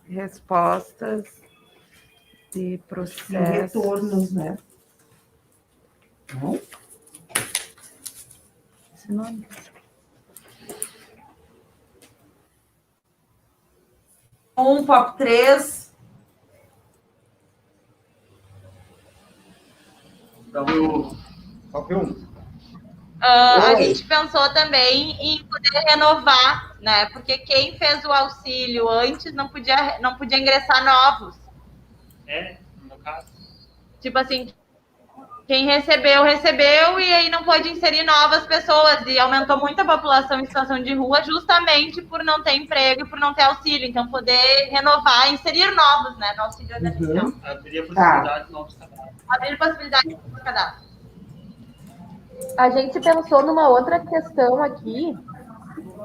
respostas de processo. E retornos, né? Não? Esse nome. POP 3. POP 1. A gente pensou também em poder renovar, né? Porque quem fez o auxílio antes não podia ingressar novos. No caso. Tipo assim, quem recebeu, e aí não pôde inserir novas pessoas. E aumentou muito a população em situação de rua justamente por não ter emprego e por não ter auxílio. Então, poder renovar, inserir novos, né? No auxílio emergencial. Abrir a possibilidade de novos cadastros. Abrir possibilidade de novos cadastros. A gente pensou numa outra questão aqui,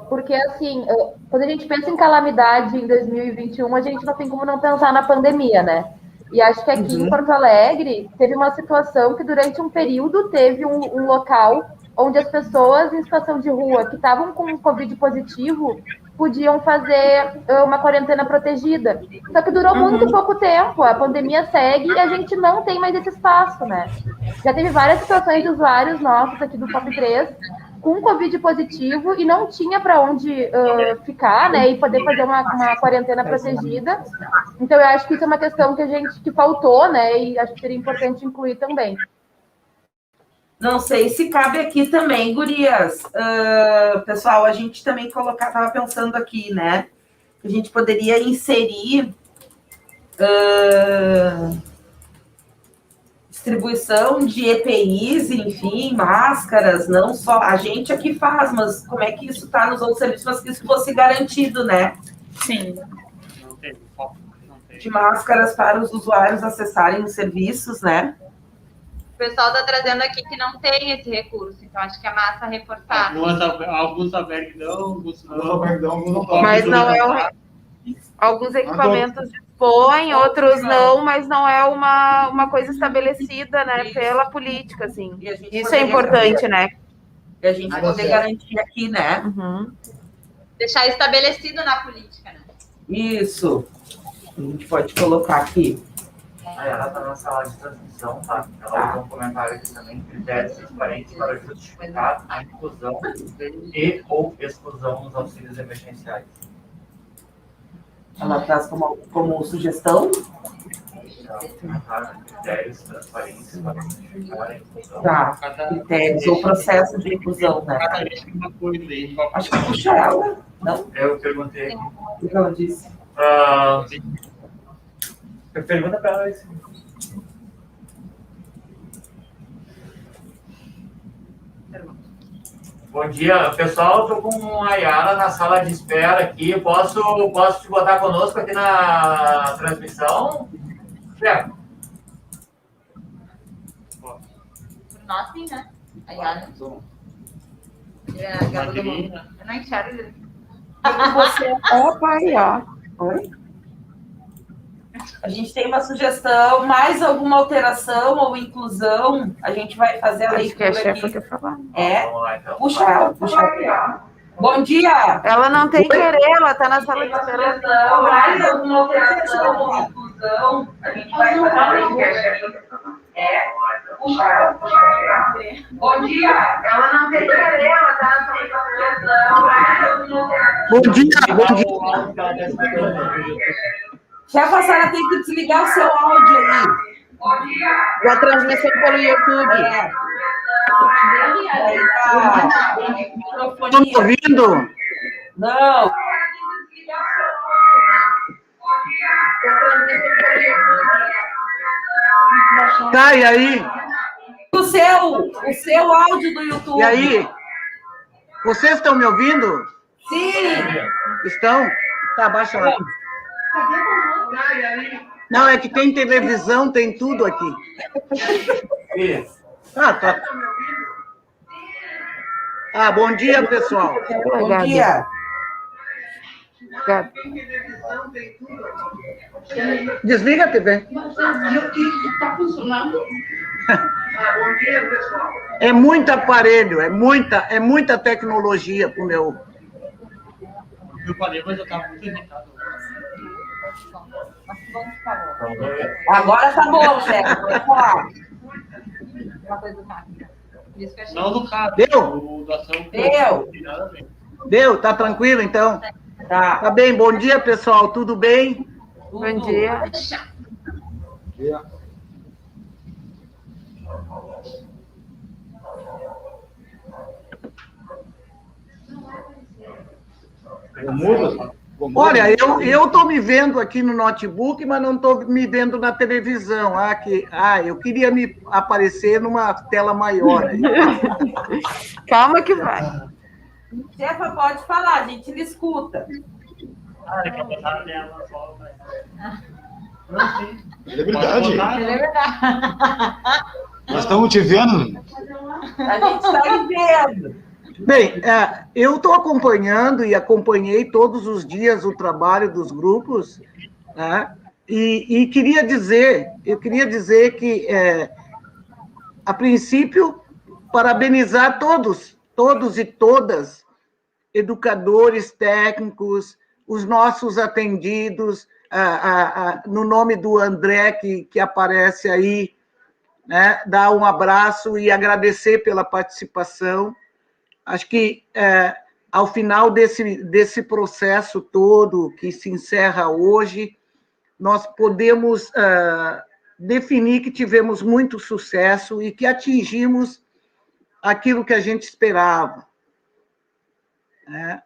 porque, assim, quando a gente pensa em calamidade em 2021, a gente não tem como não pensar na pandemia, né? E acho que aqui em Porto Alegre teve uma situação que durante um período teve um local onde as pessoas em situação de rua que estavam com Covid positivo podiam fazer uma quarentena protegida. Só que durou muito pouco tempo, a pandemia segue e a gente não tem mais esse espaço, né? Já teve várias situações de usuários nossos aqui do POP 3 com Covid positivo e não tinha para onde ficar, né, e poder fazer uma quarentena protegida. Então, eu acho que isso é uma questão que faltou, né, e acho que seria importante incluir também. Não sei se cabe aqui também, gurias. Pessoal, a gente também estava pensando aqui, né, que a gente poderia inserir distribuição de EPIs, enfim, máscaras, não só a gente aqui faz, mas como é que isso está nos outros serviços, mas que isso fosse garantido, né? Sim. Não teve foco. De máscaras para os usuários acessarem os serviços, né? O pessoal está trazendo aqui que não tem esse recurso, então acho que é massa reforçar. Alguns albergues dão, alguns não. Mas não é alguns equipamentos dispõem, outros não, mas não é uma coisa estabelecida, né, pela política, assim. Isso é importante, né? E a gente poder garantir aqui, né? Deixar estabelecido na política, né? Isso. A gente pode colocar aqui. Ela está na sala de transmissão, tá? Ela usou um comentário aqui também, critérios transparentes para justificar a inclusão e ou exclusão nos auxílios emergenciais. Ela traz como sugestão? Critérios transparentes para justificar a inclusão. Tá, critérios ou processo de inclusão, né? Acho que puxa ela, não? Eu perguntei. O que ela disse? Pergunta para ela isso. Bom dia, pessoal. Estou com a Yara na sala de espera aqui. Posso te botar conosco aqui na transmissão? Por nós, sim, né? A Yara. Eu não enxergo. Opa, aí, ó. Oi? A gente tem uma sugestão, mais alguma alteração ou inclusão, a gente vai fazer a leitura Acho que a chefa aqui. quer falar. Vamos lá, então. Puxa ela. Bom dia! Ela não tem querer, ela tá na sala de espera. Sugestão, mais alguma alteração ou inclusão, a gente vai fazer a leitura. Puxa ela. Bom dia! Ela não tem querer, ela tá na sala de sugestão, mais alguma alteração. Bom dia. Chefa, a senhora tem que desligar o seu áudio aí. Da transmissão pelo YouTube. Estão me ouvindo? Não. Tá, e aí? O seu áudio do YouTube. E aí? Vocês estão me ouvindo? Sim. Estão? Tá, baixa lá. Não, é que tem televisão, tem tudo aqui. Isso. Tá. Bom dia, pessoal. Bom dia. Desliga a TV. Está funcionando? Bom dia, pessoal. É muito aparelho, é muita tecnologia pro meu. Eu falei, mas eu estava muito irritado. Agora tá bom, Sérgio. Pode falar. Não do caso. Deu? Deu? Tá tranquilo, então? Tá bem. Bom dia, pessoal. Tudo bem? Bom dia. Olha, eu estou me vendo aqui no notebook, mas não estou me vendo na televisão. Eu queria me aparecer numa tela maior. Aí. Calma que vai. Chefa, pode falar, a gente lhe escuta. Ele quer botar nela só. É verdade. É verdade. Nós estamos te vendo. A gente está lhe vendo. Bem, eu estou acompanhando e acompanhei todos os dias o trabalho dos grupos, né? E queria dizer que, a princípio, parabenizar todos e todas, educadores, técnicos, os nossos atendidos, no nome do André, que aparece aí, né? Dar um abraço e agradecer pela participação. Acho que, ao final desse processo todo, que se encerra hoje, nós podemos definir que tivemos muito sucesso e que atingimos aquilo que a gente esperava, né?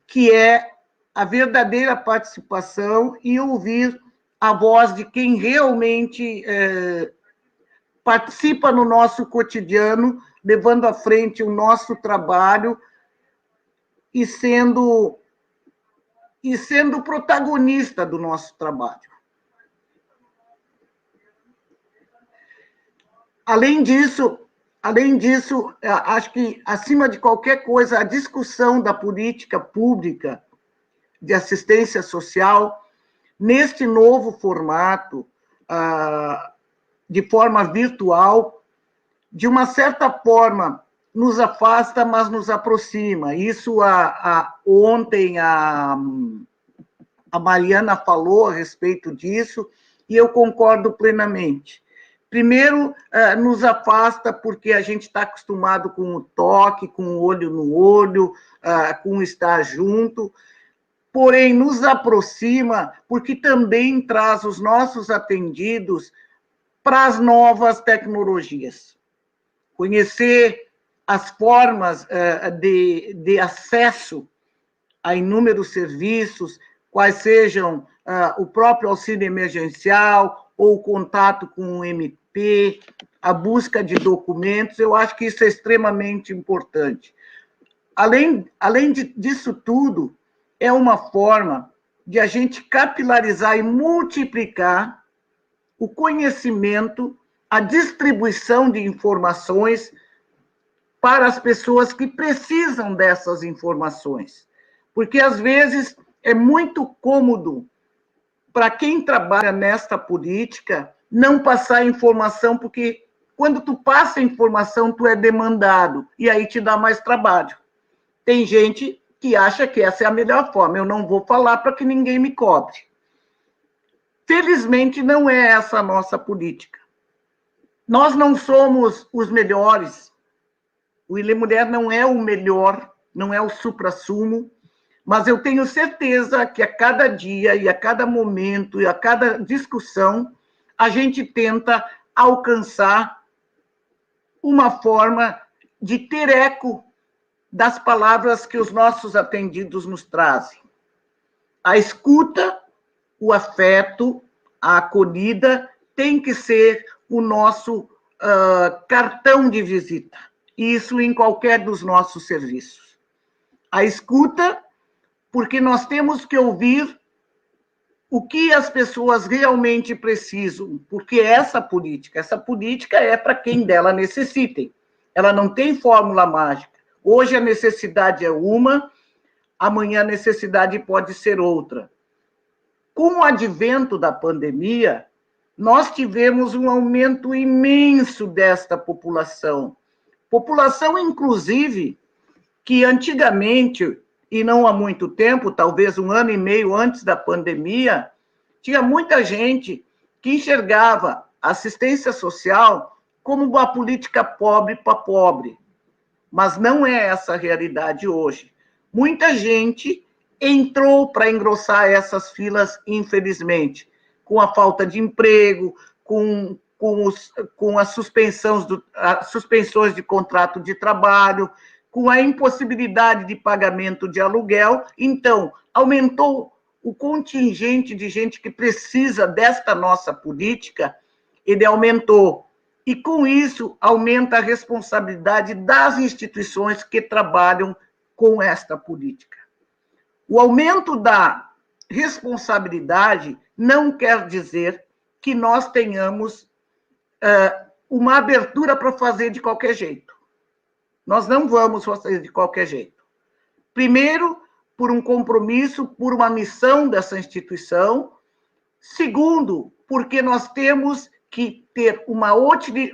Que é a verdadeira participação e ouvir a voz de quem realmente participa no nosso cotidiano, levando à frente o nosso trabalho e sendo protagonista do nosso trabalho. Além disso, acho que, acima de qualquer coisa, a discussão da política pública de assistência social, neste novo formato, de forma virtual, de uma certa forma, nos afasta, mas nos aproxima. Isso, ontem, a Mariana falou a respeito disso, e eu concordo plenamente. Primeiro, nos afasta porque a gente está acostumado com o toque, com o olho no olho, com estar junto, porém, nos aproxima porque também traz os nossos atendidos para as novas tecnologias. Conhecer as formas de acesso a inúmeros serviços, quais sejam o próprio auxílio emergencial ou o contato com o MP, a busca de documentos, eu acho que isso é extremamente importante. Além disso tudo, é uma forma de a gente capilarizar e multiplicar o conhecimento, a distribuição de informações para as pessoas que precisam dessas informações. Porque, às vezes, é muito cômodo para quem trabalha nesta política não passar informação, porque quando tu passa informação, tu é demandado, e aí te dá mais trabalho. Tem gente que acha que essa é a melhor forma, eu não vou falar para que ninguém me cobre. Felizmente, não é essa a nossa política. Nós não somos os melhores. O Ilê Mulher não é o melhor, não é o suprassumo, mas eu tenho certeza que a cada dia e a cada momento e a cada discussão, a gente tenta alcançar uma forma de ter eco das palavras que os nossos atendidos nos trazem. A escuta, o afeto, a acolhida tem que ser o nosso cartão de visita. Isso em qualquer dos nossos serviços. A escuta, porque nós temos que ouvir o que as pessoas realmente precisam, porque essa política é para quem dela necessitem. Ela não tem fórmula mágica. Hoje a necessidade é uma, amanhã a necessidade pode ser outra. Com o advento da pandemia, nós tivemos um aumento imenso desta população. População, inclusive, que antigamente, e não há muito tempo, talvez 1 ano e meio antes da pandemia, tinha muita gente que enxergava a assistência social como uma política pobre para pobre. Mas não é essa a realidade hoje. Muita gente entrou para engrossar essas filas, infelizmente, com a falta de emprego, com as suspensões de contrato de trabalho, com a impossibilidade de pagamento de aluguel. Então, aumentou o contingente de gente que precisa desta nossa política, ele aumentou. E, com isso, aumenta a responsabilidade das instituições que trabalham com esta política. O aumento da responsabilidade não quer dizer que nós tenhamos uma abertura para fazer de qualquer jeito. Nós não vamos fazer de qualquer jeito. Primeiro, por um compromisso, por uma missão dessa instituição. Segundo, porque nós temos que ter uma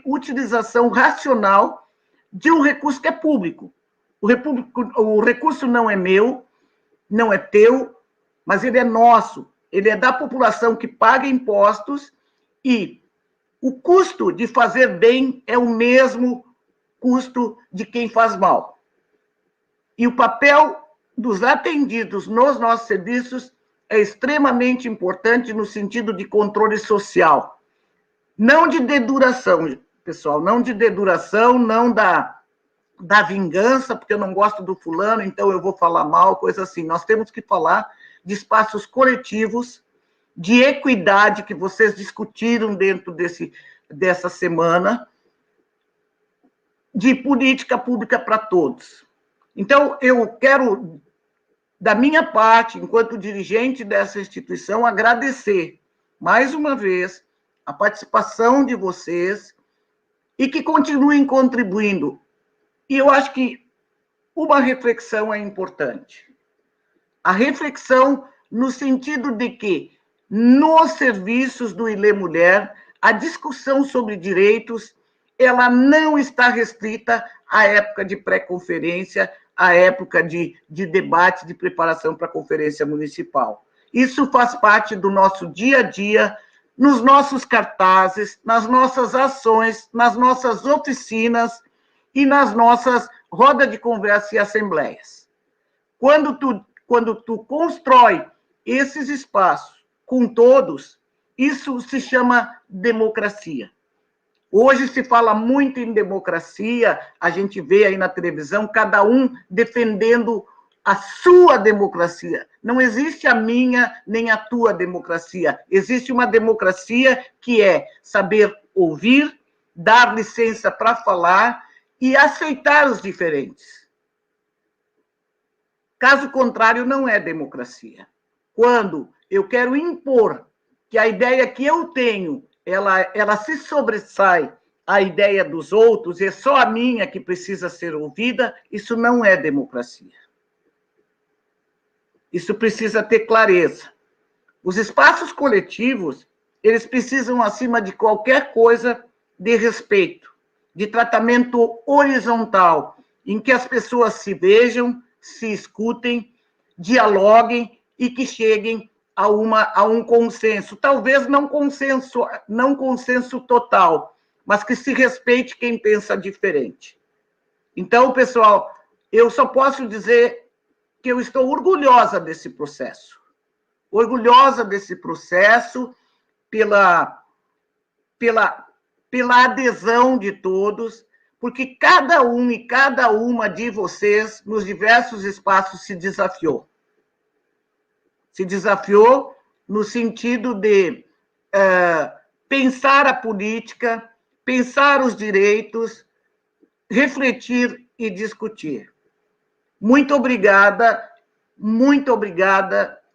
utilização racional de um recurso que é público. O recurso não é meu, não é teu, mas ele é nosso. Ele é da população que paga impostos e o custo de fazer bem é o mesmo custo de quem faz mal. E o papel dos atendidos nos nossos serviços é extremamente importante no sentido de controle social. Não de deduração, pessoal, não de deduração, não da vingança, porque eu não gosto do fulano, então eu vou falar mal, coisa assim. Nós temos que falar de espaços coletivos, de equidade, que vocês discutiram dentro dessa semana, de política pública para todos. Então, eu quero, da minha parte, enquanto dirigente dessa instituição, agradecer, mais uma vez, a participação de vocês e que continuem contribuindo. E eu acho que uma reflexão é importante. A reflexão no sentido de que, nos serviços do ILE Mulher, a discussão sobre direitos, ela não está restrita à época de pré-conferência, à época de debate, de preparação para a conferência municipal. Isso faz parte do nosso dia a dia, nos nossos cartazes, nas nossas ações, nas nossas oficinas e nas nossas rodas de conversa e assembleias. Quando tu constrói esses espaços com todos, isso se chama democracia. Hoje se fala muito em democracia, a gente vê aí na televisão, cada um defendendo a sua democracia. Não existe a minha nem a tua democracia. Existe uma democracia que é saber ouvir, dar licença para falar e aceitar os diferentes. Caso contrário, não é democracia. Quando eu quero impor que a ideia que eu tenho, ela se sobressai à ideia dos outros, e é só a minha que precisa ser ouvida, isso não é democracia. Isso precisa ter clareza. Os espaços coletivos, eles precisam, acima de qualquer coisa, de respeito, de tratamento horizontal, em que as pessoas se vejam, se escutem, dialoguem e que cheguem a um consenso. Talvez não consenso total, mas que se respeite quem pensa diferente. Então, pessoal, eu só posso dizer que eu estou orgulhosa desse processo. Orgulhosa desse processo pela adesão de todos, porque cada um e cada uma de vocês, nos diversos espaços, se desafiou. Se desafiou no sentido de pensar a política, pensar os direitos, refletir e discutir. Muito obrigada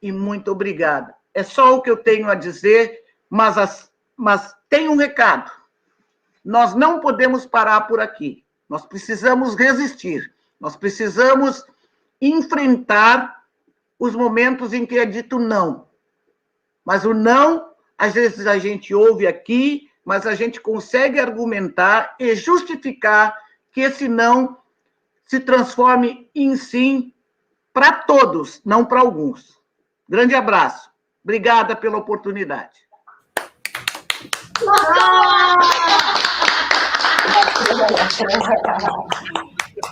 e muito obrigada. É só o que eu tenho a dizer, mas tem um recado. Nós não podemos parar por aqui. Nós precisamos resistir. Nós precisamos enfrentar os momentos em que é dito não. Mas o não, às vezes a gente ouve aqui, mas a gente consegue argumentar e justificar que esse não se transforme em sim para todos, não para alguns. Grande abraço. Obrigada pela oportunidade.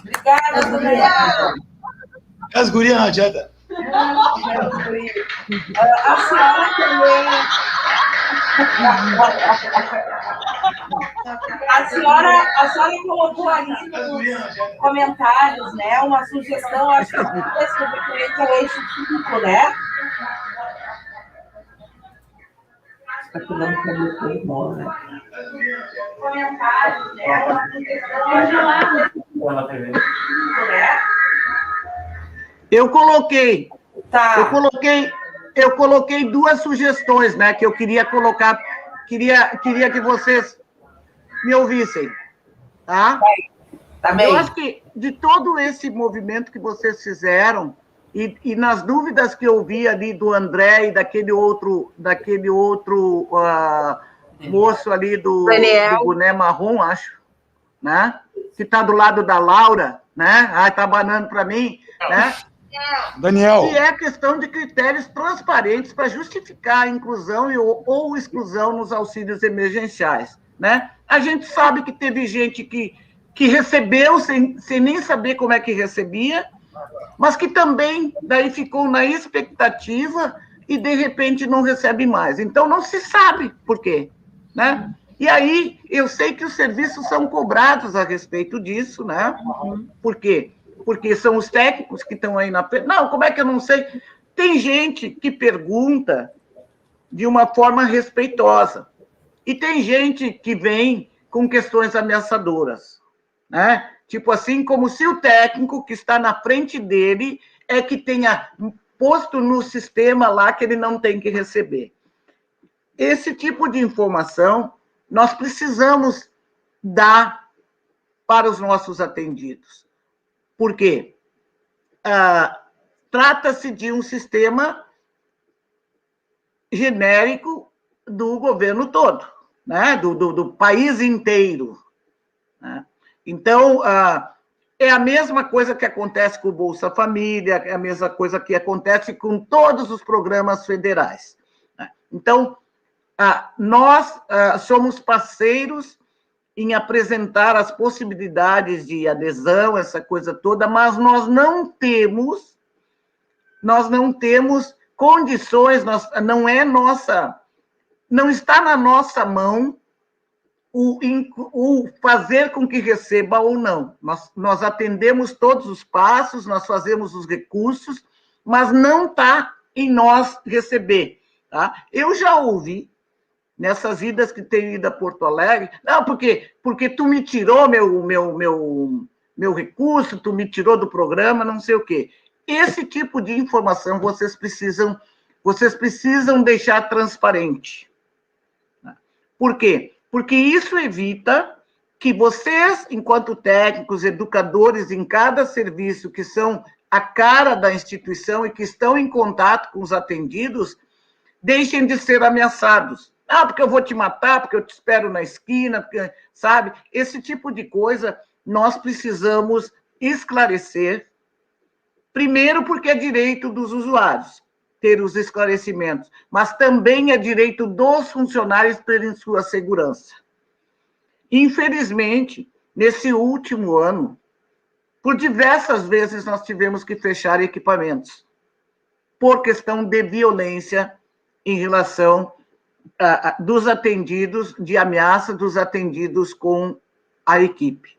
Obrigada, Juliana. As gurias não adianta. A senhora também. A senhora colocou ali nos comentários, né, uma sugestão, acho que referente ao eixo 5, né? Está cuidando com o meu irmão, né? Comentários, né? Uma sugestão, né? Eu coloquei. Tá. Eu coloquei duas sugestões, né, que eu queria colocar, queria que vocês me ouvissem, tá? Tá bem. Eu acho que de todo esse movimento que vocês fizeram e nas dúvidas que eu vi ali do André e daquele outro moço ali do boné marrom, acho, né? Que está do lado da Laura, né? Ah, tá banando para mim, né? Daniel. Que é a questão de critérios transparentes para justificar a inclusão ou exclusão nos auxílios emergenciais, né? A gente sabe que teve gente que recebeu sem nem saber como é que recebia, mas que também daí ficou na expectativa e, de repente, não recebe mais. Então, não se sabe por quê, né? E aí, eu sei que os serviços são cobrados a respeito disso, né? Por quê? Porque são os técnicos que estão aí na frente. Não, como é que eu não sei? Tem gente que pergunta de uma forma respeitosa. E tem gente que vem com questões ameaçadoras, né? Tipo assim, como se o técnico que está na frente dele é que tenha posto no sistema lá que ele não tem que receber. Esse tipo de informação nós precisamos dar para os nossos atendidos. Por quê? Trata-se de um sistema genérico do governo todo, né? do país inteiro. Né? Então, é a mesma coisa que acontece com o Bolsa Família, é a mesma coisa que acontece com todos os programas federais. Né? Então, nós somos parceiros em apresentar as possibilidades de adesão, essa coisa toda, mas nós não temos condições, não está na nossa mão o fazer com que receba ou não. Nós atendemos todos os passos, nós fazemos os recursos, mas não está em nós receber. Tá? Eu já ouvi, nessas idas que tenho ido a Porto Alegre, não, porque tu me tirou meu recurso, tu me tirou do programa, não sei o quê. Esse tipo de informação vocês precisam deixar transparente. Por quê? Porque isso evita que vocês, enquanto técnicos, educadores em cada serviço, que são a cara da instituição e que estão em contato com os atendidos, deixem de ser ameaçados. Porque eu vou te matar, porque eu te espero na esquina, porque, sabe? Esse tipo de coisa nós precisamos esclarecer. Primeiro, porque é direito dos usuários ter os esclarecimentos, mas também é direito dos funcionários terem sua segurança. Infelizmente, nesse último ano, por diversas vezes nós tivemos que fechar equipamentos, por questão de violência em relação dos atendidos, de ameaça dos atendidos com a equipe.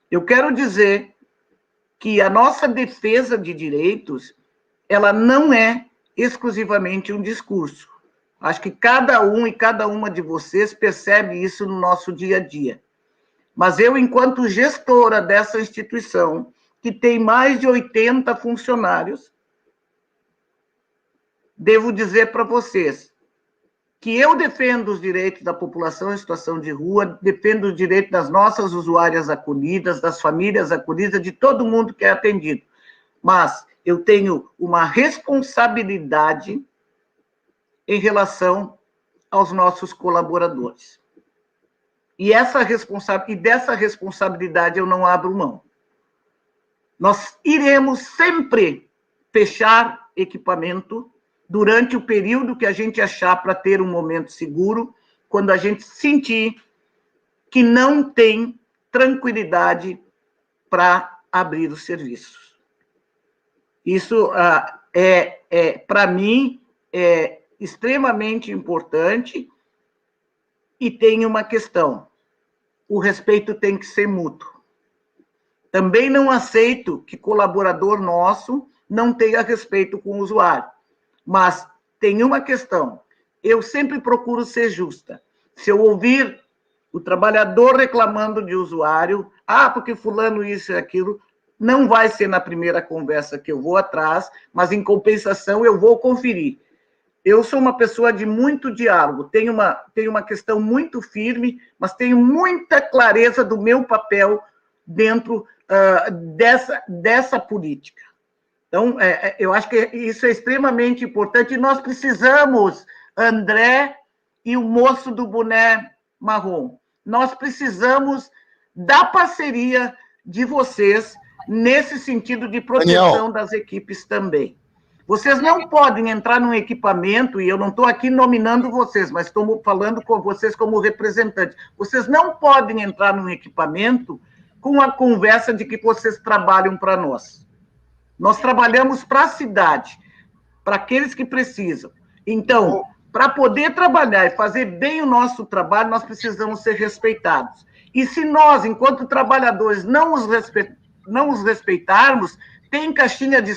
Eu quero dizer que a nossa defesa de direitos, ela não é exclusivamente um discurso. Acho que cada um e cada uma de vocês percebe isso no nosso dia a dia. Mas eu, enquanto gestora dessa instituição, que tem mais de 80 funcionários, devo dizer para vocês que eu defendo os direitos da população em situação de rua, defendo os direitos das nossas usuárias acolhidas, das famílias acolhidas, de todo mundo que é atendido. Mas eu tenho uma responsabilidade em relação aos nossos colaboradores. E dessa responsabilidade eu não abro mão. Nós iremos sempre fechar equipamento durante o período que a gente achar para ter um momento seguro, quando a gente sentir que não tem tranquilidade para abrir os serviços. Isso para mim, é extremamente importante. E tem uma questão: o respeito tem que ser mútuo. Também não aceito que colaborador nosso não tenha respeito com o usuário. Mas tem uma questão: eu sempre procuro ser justa. Se eu ouvir o trabalhador reclamando de usuário, porque fulano isso e aquilo, não vai ser na primeira conversa que eu vou atrás, mas em compensação eu vou conferir. Eu sou uma pessoa de muito diálogo, tenho uma questão muito firme, mas tenho muita clareza do meu papel dentro dessa política. Então, eu acho que isso é extremamente importante, e nós precisamos, André e o moço do boné marrom, nós precisamos da parceria de vocês nesse sentido de proteção das equipes também. Vocês não podem entrar num equipamento, e eu não estou aqui nominando vocês, mas estou falando com vocês como representantes. Vocês não podem entrar num equipamento com a conversa de que vocês trabalham para nós. Nós trabalhamos para a cidade, para aqueles que precisam. Então, para poder trabalhar e fazer bem o nosso trabalho, nós precisamos ser respeitados. E se nós, enquanto trabalhadores, não os respeitarmos, tem caixinha de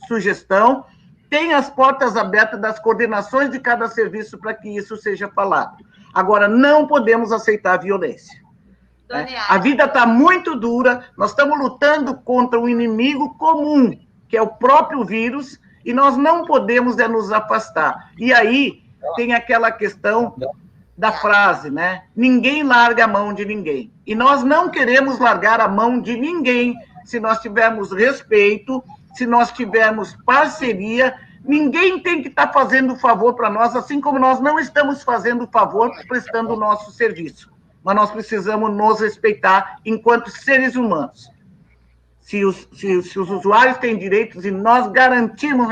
sugestão, tem as portas abertas das coordenações de cada serviço para que isso seja falado. Agora, não podemos aceitar a violência. A vida está muito dura, nós estamos lutando contra um inimigo comum, que é o próprio vírus, e nós não podemos nos afastar. E aí tem aquela questão da frase, né? Ninguém larga a mão de ninguém. E nós não queremos largar a mão de ninguém se nós tivermos respeito, se nós tivermos parceria. Ninguém tem que estar fazendo favor para nós, assim como nós não estamos fazendo favor prestando o nosso serviço. Mas nós precisamos nos respeitar enquanto seres humanos. Se os usuários têm direitos e nós garantimos,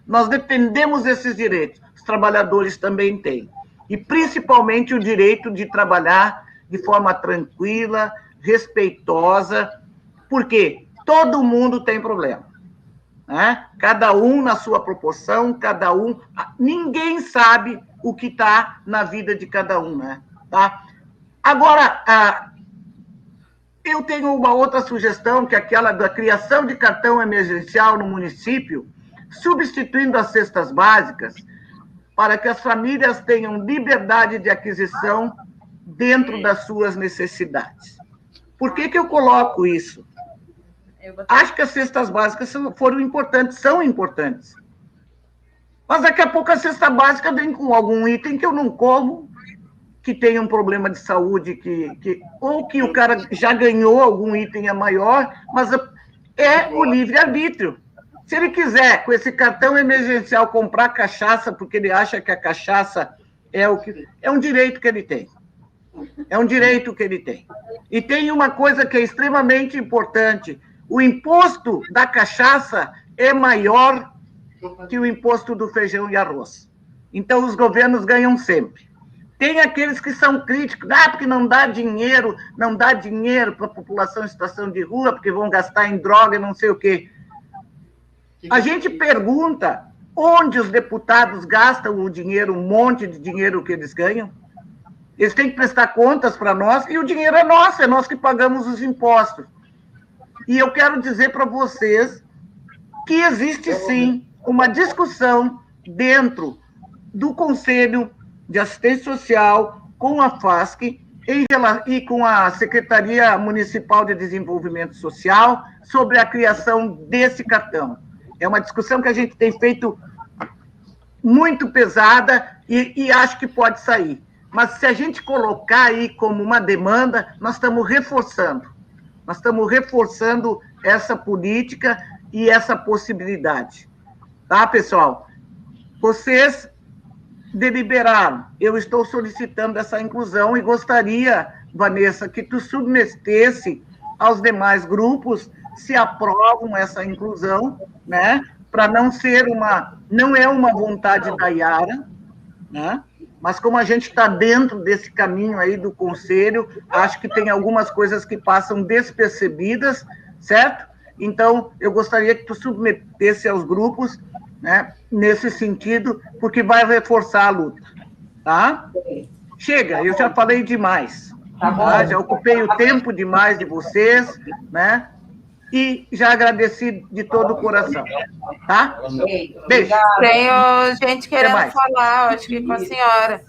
nós defendemos esses direitos, os trabalhadores também têm. E principalmente o direito de trabalhar de forma tranquila, respeitosa, porque todo mundo tem problema. Né? Cada um na sua proporção, cada um... Ninguém sabe o que está na vida de cada um, né? Tá? Agora, eu tenho uma outra sugestão, que é aquela da criação de cartão emergencial no município, substituindo as cestas básicas, para que as famílias tenham liberdade de aquisição dentro das suas necessidades. Por que eu coloco isso? Acho que as cestas básicas foram importantes, são importantes. Mas daqui a pouco a cesta básica vem com algum item que eu não como, que tem um problema de saúde, ou que o cara já ganhou algum item a maior, mas é o livre-arbítrio. Se ele quiser, com esse cartão emergencial, comprar cachaça, porque ele acha que a cachaça é um direito que ele tem. É um direito que ele tem. E tem uma coisa que é extremamente importante: o imposto da cachaça é maior que o imposto do feijão e arroz. Então, os governos ganham sempre. Tem aqueles que são críticos, porque não dá dinheiro para a população em situação de rua, porque vão gastar em droga e não sei o quê. A gente pergunta onde os deputados gastam o dinheiro, um monte de dinheiro que eles ganham. Eles têm que prestar contas para nós, e o dinheiro é nosso, é nós que pagamos os impostos. E eu quero dizer para vocês que existe, sim, uma discussão dentro do Conselho de Assistência Social, com a FASC e com a Secretaria Municipal de Desenvolvimento Social, sobre a criação desse cartão. É uma discussão que a gente tem feito muito pesada e acho que pode sair. Mas se a gente colocar aí como uma demanda, nós estamos reforçando. Nós estamos reforçando essa política e essa possibilidade. Tá, pessoal? Vocês deliberaram. Eu estou solicitando essa inclusão e gostaria, Vanessa, que tu submetesse aos demais grupos se aprovam essa inclusão, né? para não é uma vontade da Yara, né? Mas como a gente está dentro desse caminho aí do conselho, acho que tem algumas coisas que passam despercebidas, certo? Então, eu gostaria que tu submetesse aos grupos, né, nesse sentido, porque vai reforçar a luta, tá? Chega, eu já falei demais, tá? Já ocupei o tempo demais de vocês, né? E já agradeci de todo o coração, tá? Beijo. Tenho gente querendo falar, acho que com a senhora.